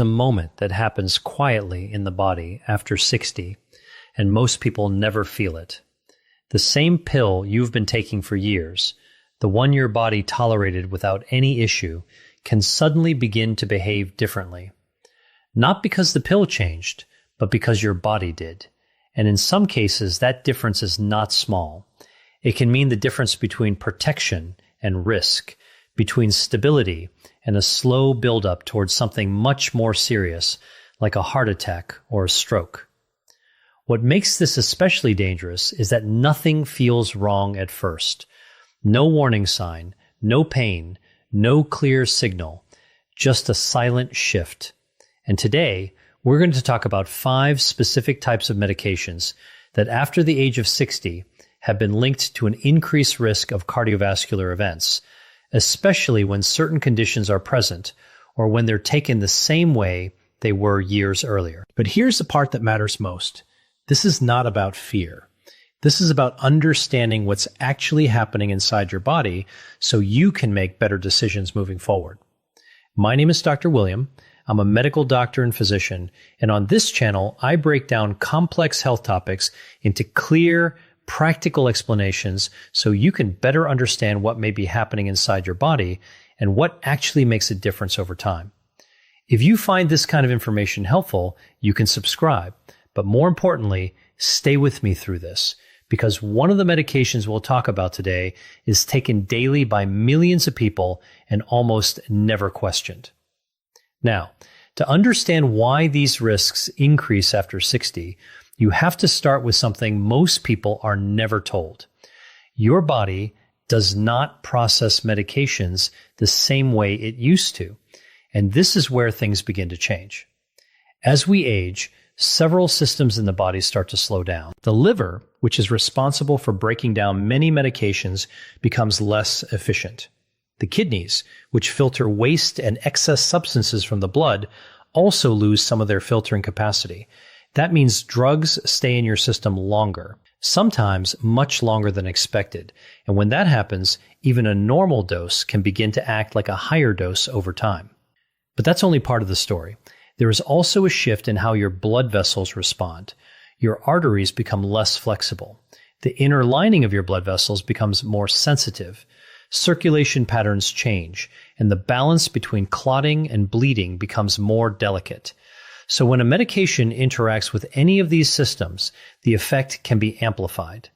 a moment that happens quietly in the body after 60, and most people never feel it. The same pill you've been taking for years, the one your body tolerated without any issue, can suddenly begin to behave differently. Not because the pill changed, but because your body did. And in some cases, that difference is not small. It can mean the difference between protection and risk, between stability and a slow buildup towards something much more serious, like a heart attack or a stroke. What makes this especially dangerous is that nothing feels wrong at first. No warning sign, no pain, no clear signal, just a silent shift. And today, we're going to talk about 5 specific types of medications that after the age of 60 have been linked to an increased risk of cardiovascular events, especially when certain conditions are present or when they're taken the same way they were years earlier. But here's the part that matters most. This is not about fear. This is about understanding what's actually happening inside your body so you can make better decisions moving forward. My name is Dr. William. I'm a medical doctor and physician, and on this channel, I break down complex health topics into clear, practical explanations so you can better understand what may be happening inside your body and what actually makes a difference over time. If you find this kind of information helpful, you can subscribe. But more importantly, stay with me through this, because one of the medications we'll talk about today is taken daily by millions of people and almost never questioned. Now, to understand why these risks increase after 60, you have to start with something most people are never told. Your body does not process medications the same way it used to, and this is where things begin to change. As we age, several systems in the body start to slow down. The liver, which is responsible for breaking down many medications, becomes less efficient. The kidneys, which filter waste and excess substances from the blood, also lose some of their filtering capacity. That means drugs stay in your system longer, sometimes much longer than expected. And when that happens, even a normal dose can begin to act like a higher dose over time. But that's only part of the story. There is also a shift in how your blood vessels respond. Your arteries become less flexible. The inner lining of your blood vessels becomes more sensitive. Circulation patterns change, and the balance between clotting and bleeding becomes more delicate. So when a medication interacts with any of these systems, the effect can be amplified.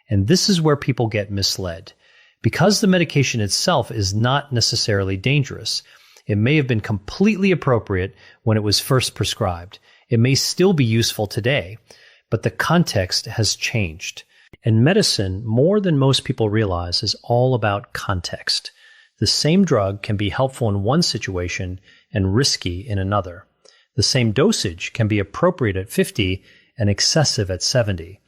And this is where people get misled. Because the medication itself is not necessarily dangerous, it may have been completely appropriate when it was first prescribed. It may still be useful today, but the context has changed. And medicine, more than most people realize, is all about context. The same drug can be helpful in one situation and risky in another. The same dosage can be appropriate at 50 and excessive at 70.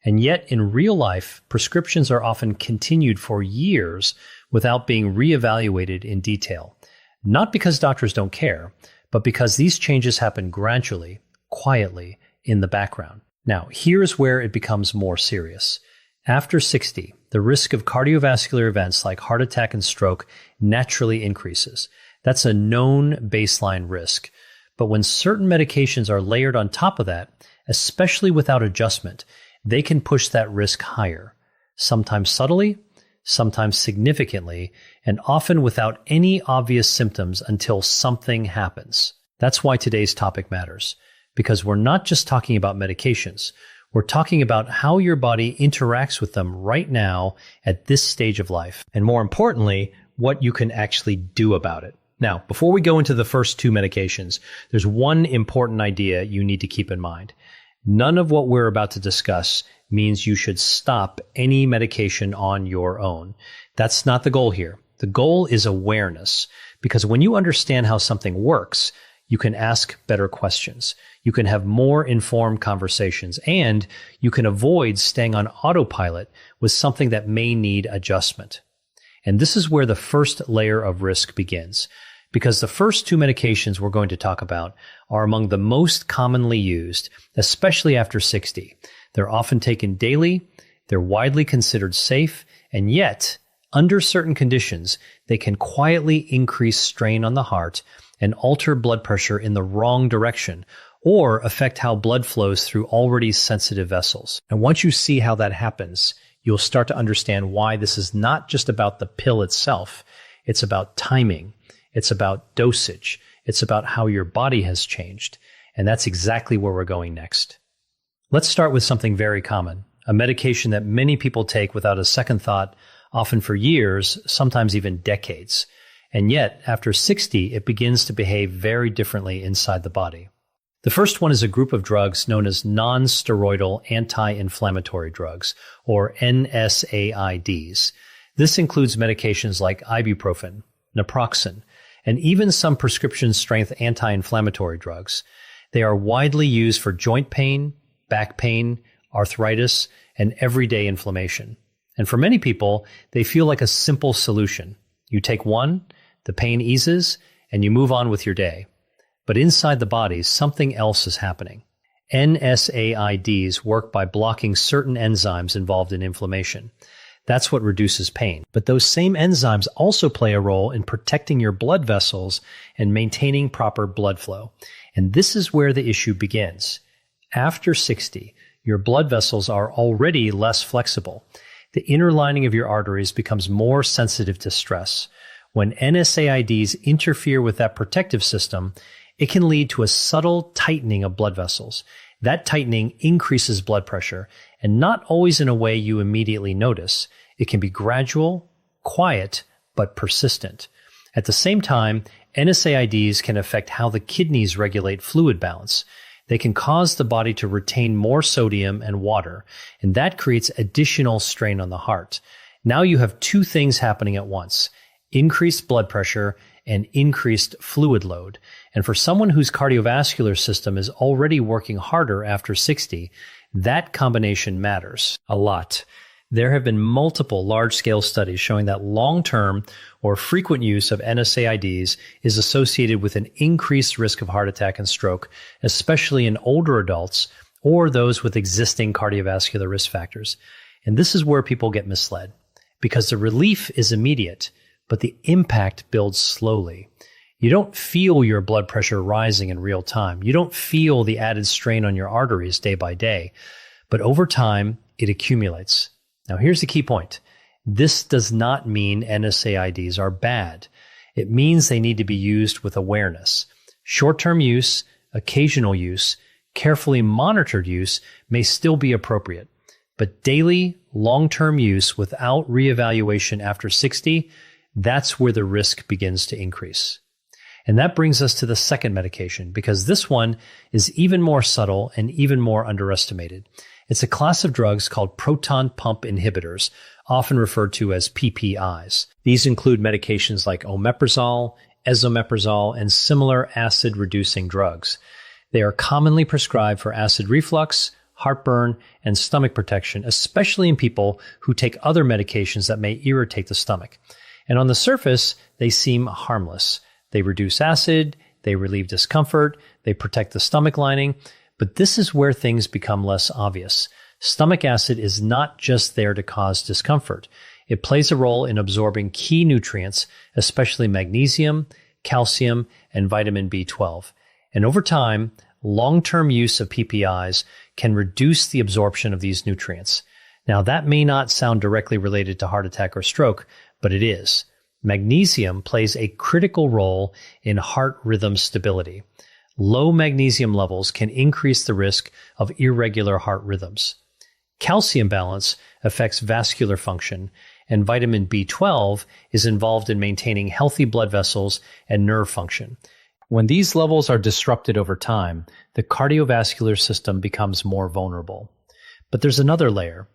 And yet, in real life, prescriptions are often continued for years without being reevaluated in detail. Not because doctors don't care, but because these changes happen gradually, quietly, in the background. Now, here's where it becomes more serious. After 60, the risk of cardiovascular events like heart attack and stroke naturally increases. That's a known baseline risk. But when certain medications are layered on top of that, especially without adjustment, they can push that risk higher, sometimes subtly, sometimes significantly, and often without any obvious symptoms until something happens. That's why today's topic matters, because we're not just talking about medications. We're talking about how your body interacts with them right now at this stage of life, and more importantly, what you can actually do about it. Now, before we go into the first 2 medications, there's one important idea you need to keep in mind. None of what we're about to discuss means you should stop any medication on your own. That's not the goal here. The goal is awareness, because when you understand how something works, you can ask better questions. You can have more informed conversations, and you can avoid staying on autopilot with something that may need adjustment. And this is where the first layer of risk begins, because the first 2 medications we're going to talk about are among the most commonly used, especially after 60. They're often taken daily, they're widely considered safe, and yet, under certain conditions, they can quietly increase strain on the heart and alter blood pressure in the wrong direction, or affect how blood flows through already sensitive vessels. And once you see how that happens, you'll start to understand why this is not just about the pill itself. It's about timing. It's about dosage. It's about how your body has changed. And that's exactly where we're going next. Let's start with something very common, a medication that many people take without a second thought, often for years, sometimes even decades. And yet, after 60, it begins to behave very differently inside the body. The first one is a group of drugs known as non-steroidal anti-inflammatory drugs, or NSAIDs. This includes medications like ibuprofen, naproxen, and even some prescription-strength anti-inflammatory drugs. They are widely used for joint pain, back pain, arthritis, and everyday inflammation. And for many people, they feel like a simple solution. You take one, the pain eases, and you move on with your day. But inside the body, something else is happening. NSAIDs work by blocking certain enzymes involved in inflammation. That's what reduces pain. But those same enzymes also play a role in protecting your blood vessels and maintaining proper blood flow. And this is where the issue begins. After 60, your blood vessels are already less flexible. The inner lining of your arteries becomes more sensitive to stress. When NSAIDs interfere with that protective system, it can lead to a subtle tightening of blood vessels. That tightening increases blood pressure, and not always in a way you immediately notice. It can be gradual, quiet, but persistent. At the same time, NSAIDs can affect how the kidneys regulate fluid balance. They can cause the body to retain more sodium and water, and that creates additional strain on the heart. Now you have two things happening at once: increased blood pressure and increased fluid load. And for someone whose cardiovascular system is already working harder after 60, that combination matters a lot. There have been multiple large-scale studies showing that long-term or frequent use of NSAIDs is associated with an increased risk of heart attack and stroke, especially in older adults or those with existing cardiovascular risk factors. And this is where people get misled, because the relief is immediate, but the impact builds slowly. You don't feel your blood pressure rising in real time. You don't feel the added strain on your arteries day by day, but over time, it accumulates. Now, here's the key point. This does not mean NSAIDs are bad. It means they need to be used with awareness. Short-term use, occasional use, carefully monitored use may still be appropriate, but daily, long-term use without reevaluation after 60, that's where the risk begins to increase. And that brings us to the second medication, because this one is even more subtle and even more underestimated. It's a class of drugs called proton pump inhibitors, often referred to as PPIs. These include medications like omeprazole, esomeprazole, and similar acid-reducing drugs. They are commonly prescribed for acid reflux, heartburn, and stomach protection, especially in people who take other medications that may irritate the stomach. And on the surface, they seem harmless. They reduce acid, they relieve discomfort, they protect the stomach lining, but this is where things become less obvious. Stomach acid is not just there to cause discomfort. It plays a role in absorbing key nutrients, especially magnesium, calcium, and vitamin B12. And over time, long-term use of PPIs can reduce the absorption of these nutrients. Now, that may not sound directly related to heart attack or stroke, but it is. Magnesium plays a critical role in heart rhythm stability. Low magnesium levels can increase the risk of irregular heart rhythms. Calcium balance affects vascular function, and vitamin B12 is involved in maintaining healthy blood vessels and nerve function. When these levels are disrupted over time, the cardiovascular system becomes more vulnerable. But there's another layer.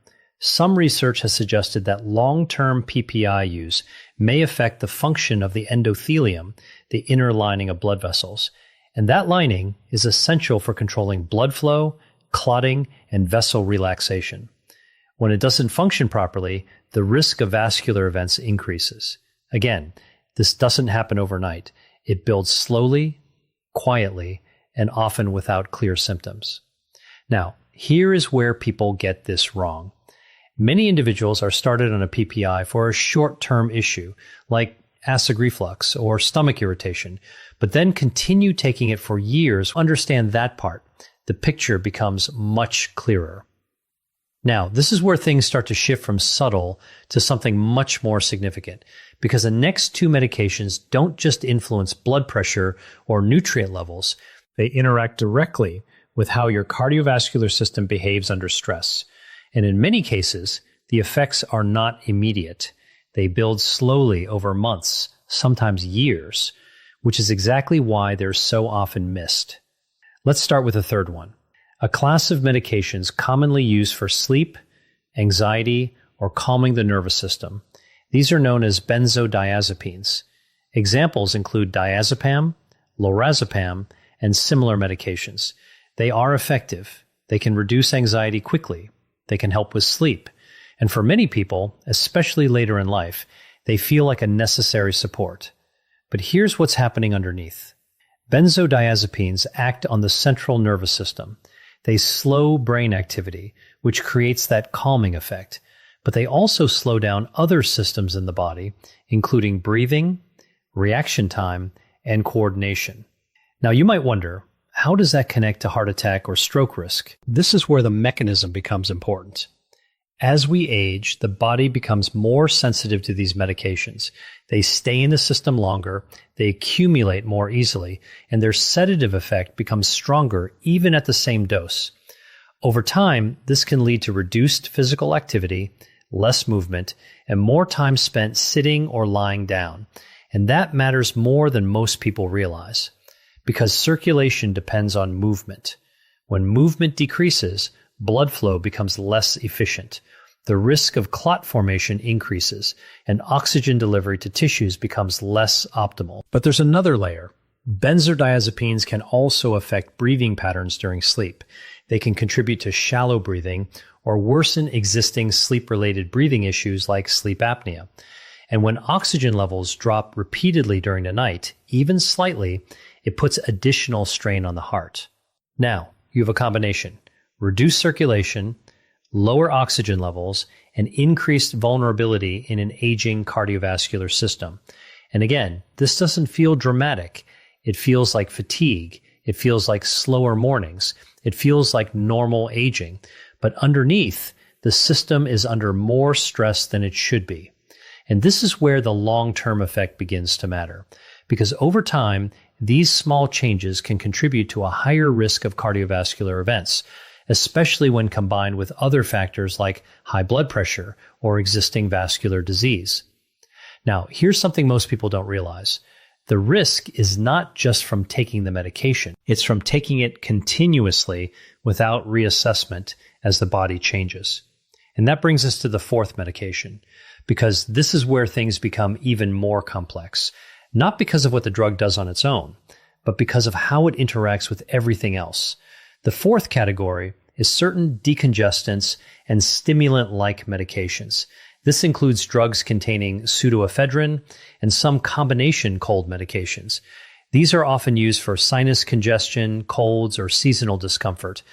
Some research has suggested that long-term PPI use may affect the function of the endothelium, the inner lining of blood vessels. And that lining is essential for controlling blood flow, clotting, and vessel relaxation. When it doesn't function properly, the risk of vascular events increases. Again, this doesn't happen overnight. It builds slowly, quietly, and often without clear symptoms. Now, here is where people get this wrong. Many individuals are started on a PPI for a short-term issue, like acid reflux or stomach irritation, but then continue taking it for years, understand that part, the picture becomes much clearer. Now, this is where things start to shift from subtle to something much more significant, because the next two medications don't just influence blood pressure or nutrient levels, they interact directly with how your cardiovascular system behaves under stress. And in many cases, the effects are not immediate. They build slowly over months, sometimes years, which is exactly why they're so often missed. Let's start with the third one. A class of medications commonly used for sleep, anxiety, or calming the nervous system. These are known as benzodiazepines. Examples include diazepam, lorazepam, and similar medications. They are effective. They can reduce anxiety quickly. They can help with sleep. And for many people, especially later in life, they feel like a necessary support. But here's what's happening underneath. Benzodiazepines act on the central nervous system. They slow brain activity, which creates that calming effect. But they also slow down other systems in the body, including breathing, reaction time, and coordination. Now you might wonder, how does that connect to heart attack or stroke risk? This is where the mechanism becomes important. As we age, the body becomes more sensitive to these medications. They stay in the system longer, they accumulate more easily, and their sedative effect becomes stronger even at the same dose. Over time, this can lead to reduced physical activity, less movement, and more time spent sitting or lying down. And that matters more than most people realize, because circulation depends on movement. When movement decreases, blood flow becomes less efficient. The risk of clot formation increases, and oxygen delivery to tissues becomes less optimal. But there's another layer. Benzodiazepines can also affect breathing patterns during sleep. They can contribute to shallow breathing or worsen existing sleep-related breathing issues like sleep apnea. And when oxygen levels drop repeatedly during the night, even slightly, it puts additional strain on the heart. Now, you have a combination: reduced circulation, lower oxygen levels, and increased vulnerability in an aging cardiovascular system. And again, this doesn't feel dramatic. It feels like fatigue. It feels like slower mornings. It feels like normal aging. But underneath, the system is under more stress than it should be. And this is where the long-term effect begins to matter. Because over time, these small changes can contribute to a higher risk of cardiovascular events, especially when combined with other factors like high blood pressure or existing vascular disease. Now, here's something most people don't realize. The risk is not just from taking the medication. It's from taking it continuously without reassessment as the body changes. And that brings us to the fourth medication, because this is where things become even more complex, not because of what the drug does on its own, but because of how it interacts with everything else. The fourth category is certain decongestants and stimulant-like medications. This includes drugs containing pseudoephedrine and some combination cold medications. These are often used for sinus congestion, colds, or seasonal discomfort,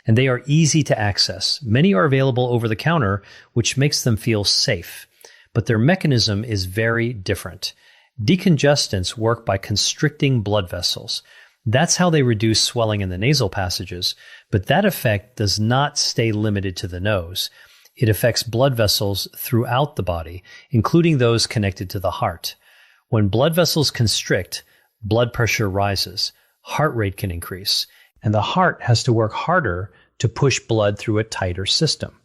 and they are easy to access. Many are available over the counter, which makes them feel safe, but their mechanism is very different. Decongestants work by constricting blood vessels. That's how they reduce swelling in the nasal passages, but that effect does not stay limited to the nose. It affects blood vessels throughout the body, including those connected to the heart. When blood vessels constrict, blood pressure rises, heart rate can increase, and the heart has to work harder to push blood through a tighter system.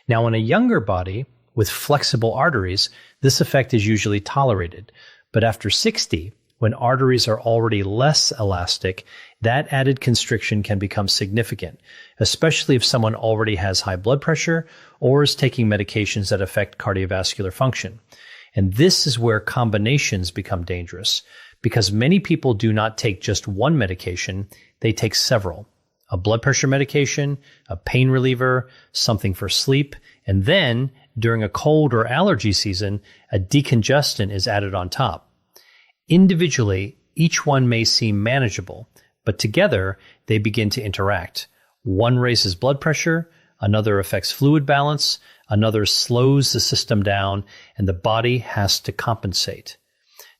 Now, in a younger body with flexible arteries, this effect is usually tolerated. But after 60, when arteries are already less elastic, that added constriction can become significant, especially if someone already has high blood pressure or is taking medications that affect cardiovascular function. And this is where combinations become dangerous, because many people do not take just one medication, they take several. A blood pressure medication, a pain reliever, something for sleep, and then, during a cold or allergy season, a decongestant is added on top. Individually, each one may seem manageable, but together they begin to interact. One raises blood pressure, another affects fluid balance, another slows the system down, and the body has to compensate.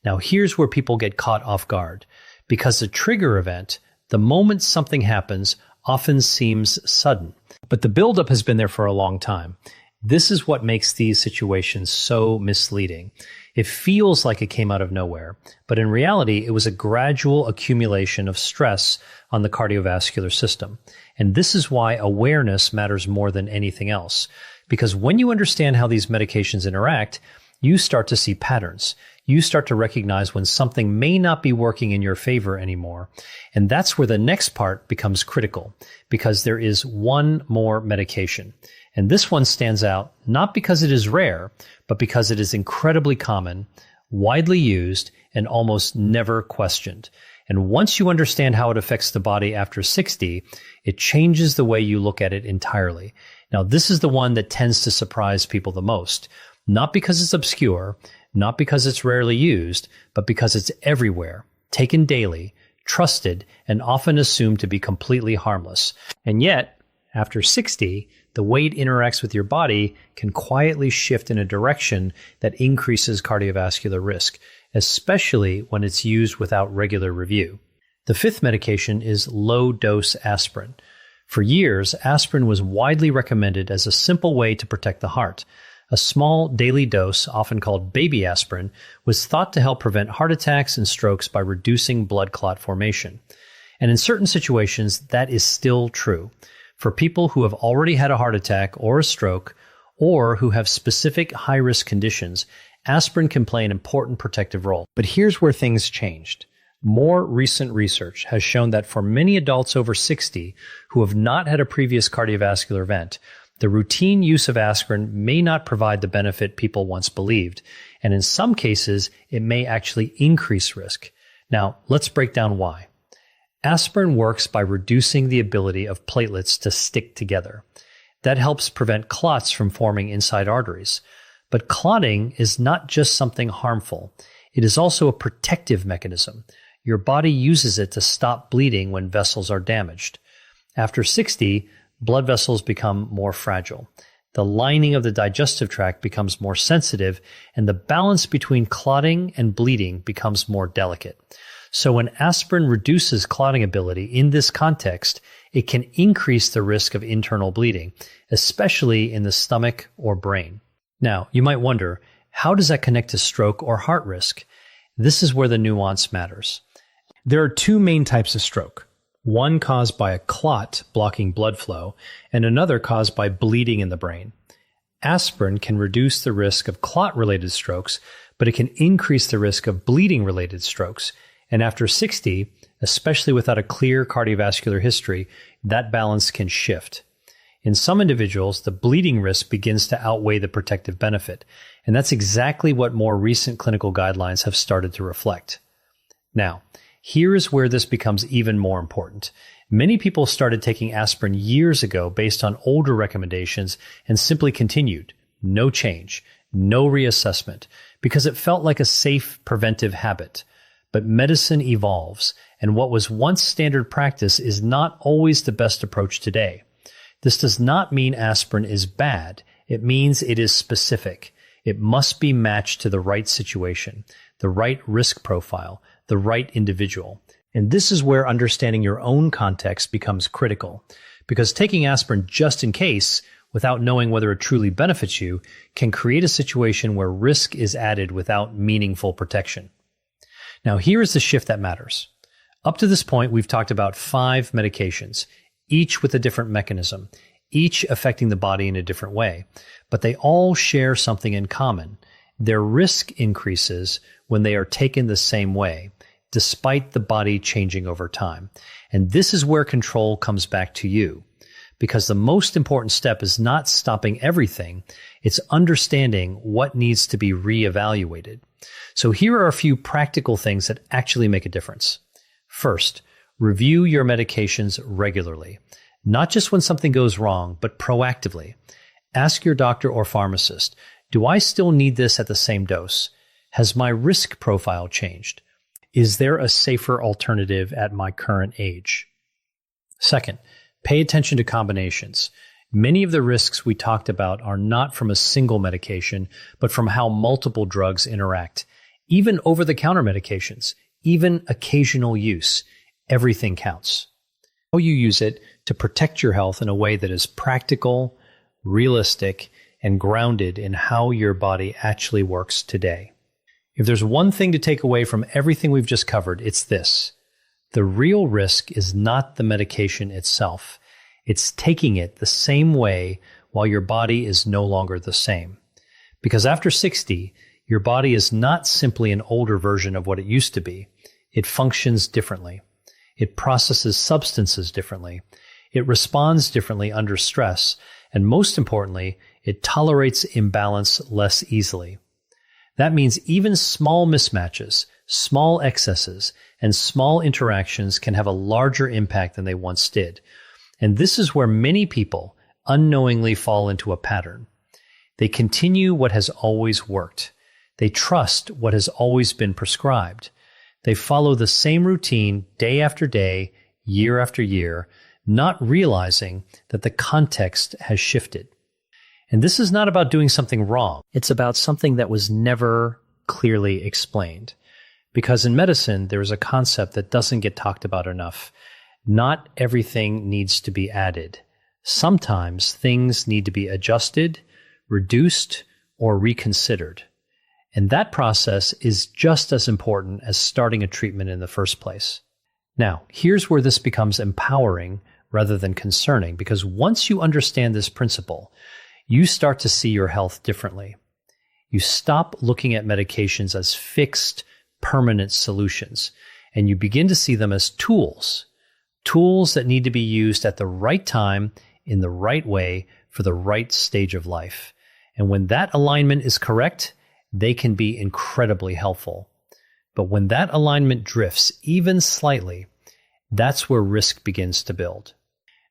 Now, here's where people get caught off guard, because the trigger event, the moment something happens, often seems sudden. But the buildup has been there for a long time. This is what makes these situations so misleading. It feels like it came out of nowhere, but in reality, it was a gradual accumulation of stress on the cardiovascular system. And this is why awareness matters more than anything else. Because when you understand how these medications interact, you start to see patterns. You start to recognize when something may not be working in your favor anymore. And that's where the next part becomes critical, because there is one more medication. And this one stands out not because it is rare, but because it is incredibly common, widely used, and almost never questioned. And once you understand how it affects the body after 60, it changes the way you look at it entirely. Now, this is the one that tends to surprise people the most, not because it's obscure, not because it's rarely used, but because it's everywhere, taken daily, trusted, and often assumed to be completely harmless. And yet, after 60, the way it interacts with your body can quietly shift in a direction that increases cardiovascular risk, especially when it's used without regular review. The fifth medication is low-dose aspirin. For years, aspirin was widely recommended as a simple way to protect the heart. A small daily dose, often called baby aspirin, was thought to help prevent heart attacks and strokes by reducing blood clot formation. And in certain situations, that is still true. For people who have already had a heart attack or a stroke, or who have specific high-risk conditions, aspirin can play an important protective role. But here's where things changed. More recent research has shown that for many adults over 60 who have not had a previous cardiovascular event, the routine use of aspirin may not provide the benefit people once believed, and in some cases, it may actually increase risk. Now, let's break down why. Aspirin works by reducing the ability of platelets to stick together. That helps prevent clots from forming inside arteries. But clotting is not just something harmful. It is also a protective mechanism. Your body uses it to stop bleeding when vessels are damaged. After 60, blood vessels become more fragile. The lining of the digestive tract becomes more sensitive, and the balance between clotting and bleeding becomes more delicate. So when aspirin reduces clotting ability in this context, it can increase the risk of internal bleeding, especially in the stomach or brain. Now, you might wonder, how does that connect to stroke or heart risk? This is where the nuance matters. There are two main types of stroke. One caused by a clot blocking blood flow, and another caused by bleeding in the brain. Aspirin can reduce the risk of clot-related strokes, but it can increase the risk of bleeding-related strokes. And after 60, especially without a clear cardiovascular history, that balance can shift. In some individuals, the bleeding risk begins to outweigh the protective benefit, and that's exactly what more recent clinical guidelines have started to reflect. Now, here is where this becomes even more important. Many people started taking aspirin years ago based on older recommendations and simply continued. No change, no reassessment, because it felt like a safe preventive habit. But medicine evolves, and what was once standard practice is not always the best approach today. This does not mean aspirin is bad. It means it is specific. It must be matched to the right situation, the right risk profile, the right individual. And this is where understanding your own context becomes critical, because taking aspirin just in case, without knowing whether it truly benefits you, can create a situation where risk is added without meaningful protection. Now, here is the shift that matters. Up to this point, we've talked about 5 medications, each with a different mechanism, each affecting the body in a different way, but they all share something in common. Their risk increases when they are taken the same way, despite the body changing over time. And this is where control comes back to you, because the most important step is not stopping everything, it's understanding what needs to be reevaluated. So here are a few practical things that actually make a difference. First, review your medications regularly, not just when something goes wrong, but proactively. Ask your doctor or pharmacist, do I still need this at the same dose? Has my risk profile changed? Is there a safer alternative at my current age? Second, pay attention to combinations. Many of the risks we talked about are not from a single medication, but from how multiple drugs interact. Even over-the-counter medications, even occasional use, everything counts. How you use it to protect your health in a way that is practical, realistic, and grounded in how your body actually works today. If there's one thing to take away from everything we've just covered, it's this. The real risk is not the medication itself. It's taking it the same way while your body is no longer the same. Because after 60, your body is not simply an older version of what it used to be. It functions differently. It processes substances differently. It responds differently under stress. And most importantly, it tolerates imbalance less easily. That means even small mismatches, small excesses, and small interactions can have a larger impact than they once did. And this is where many people unknowingly fall into a pattern. They continue what has always worked. They trust what has always been prescribed. They follow the same routine day after day, year after year, not realizing that the context has shifted. And this is not about doing something wrong. It's about something that was never clearly explained. Because in medicine, there is a concept that doesn't get talked about enough. Not everything needs to be added. Sometimes things need to be adjusted, reduced, or reconsidered. And that process is just as important as starting a treatment in the first place. Now, here's where this becomes empowering rather than concerning, because once you understand this principle, you start to see your health differently. You stop looking at medications as fixed, permanent solutions, and you begin to see them as tools that need to be used at the right time, in the right way, for the right stage of life. And when that alignment is correct, they can be incredibly helpful. But when that alignment drifts even slightly, that's where risk begins to build.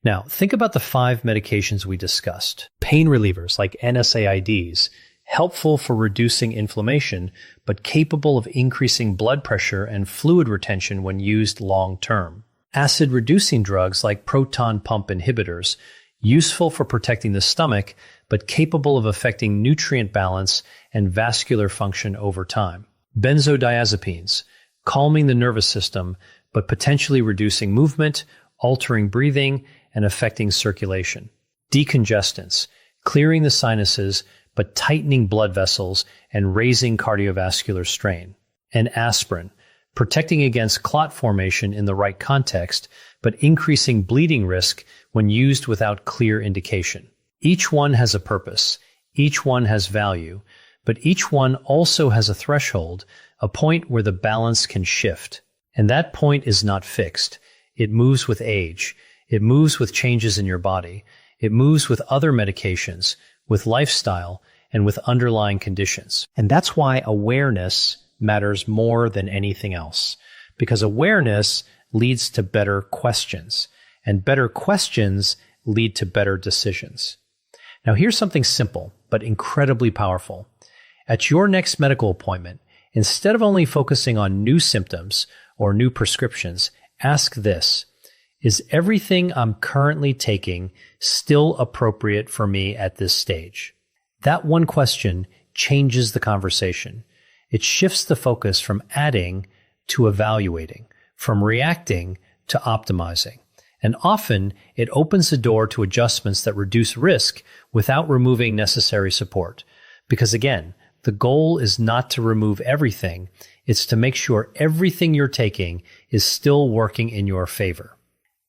Now, think about the 5 medications we discussed. Pain relievers like NSAIDs, helpful for reducing inflammation, but capable of increasing blood pressure and fluid retention when used long-term. Acid-reducing drugs like proton pump inhibitors, useful for protecting the stomach, but capable of affecting nutrient balance and vascular function over time. Benzodiazepines, calming the nervous system, but potentially reducing movement, altering breathing, and affecting circulation. Decongestants, clearing the sinuses, but tightening blood vessels and raising cardiovascular strain. And aspirin, protecting against clot formation in the right context, but increasing bleeding risk when used without clear indication. Each one has a purpose, each one has value, but each one also has a threshold, a point where the balance can shift. And that point is not fixed. It moves with age. It moves with changes in your body. It moves with other medications, with lifestyle, and with underlying conditions. And that's why awareness matters more than anything else. Because awareness leads to better questions, and better questions lead to better decisions. Now here's something simple, but incredibly powerful. At your next medical appointment, instead of only focusing on new symptoms or new prescriptions, ask this: is everything I'm currently taking still appropriate for me at this stage? That one question changes the conversation. It shifts the focus from adding to evaluating, from reacting to optimizing. And often it opens the door to adjustments that reduce risk without removing necessary support. Because again, the goal is not to remove everything. It's to make sure everything you're taking is still working in your favor.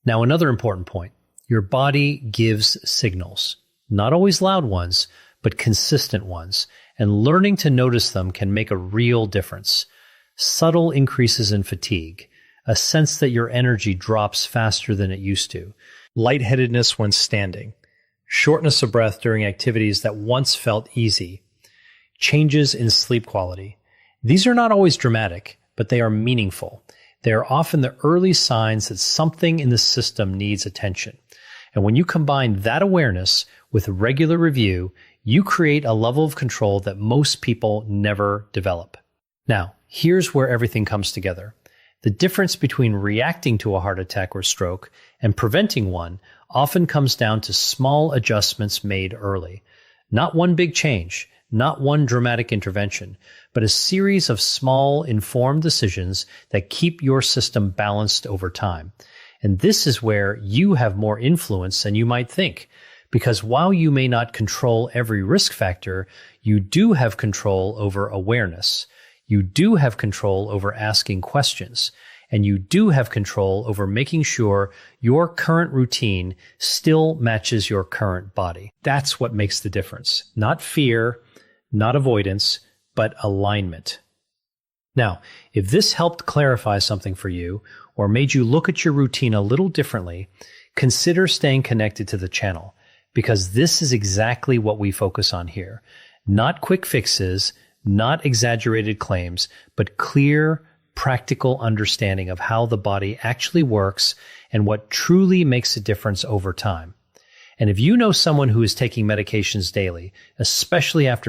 Now, another important point. Your body gives signals, not always loud ones, but consistent ones. And learning to notice them can make a real difference. Subtle increases in fatigue, a sense that your energy drops faster than it used to, lightheadedness when standing, shortness of breath during activities that once felt easy, changes in sleep quality. These are not always dramatic, but they are meaningful. They are often the early signs that something in the system needs attention. And when you combine that awareness with regular review, you create a level of control that most people never develop. Now, here's where everything comes together. The difference between reacting to a heart attack or stroke and preventing one often comes down to small adjustments made early. Not one big change, not one dramatic intervention, but a series of small, informed decisions that keep your system balanced over time. And this is where you have more influence than you might think, because while you may not control every risk factor, you do have control over awareness. You do have control over asking questions. And you do have control over making sure your current routine still matches your current body. That's what makes the difference. Not fear, not avoidance, but alignment. Now, if this helped clarify something for you or made you look at your routine a little differently, consider staying connected to the channel, because this is exactly what we focus on here. Not quick fixes, not exaggerated claims, but clear, practical understanding of how the body actually works and what truly makes a difference over time. And if you know someone who is taking medications daily, especially after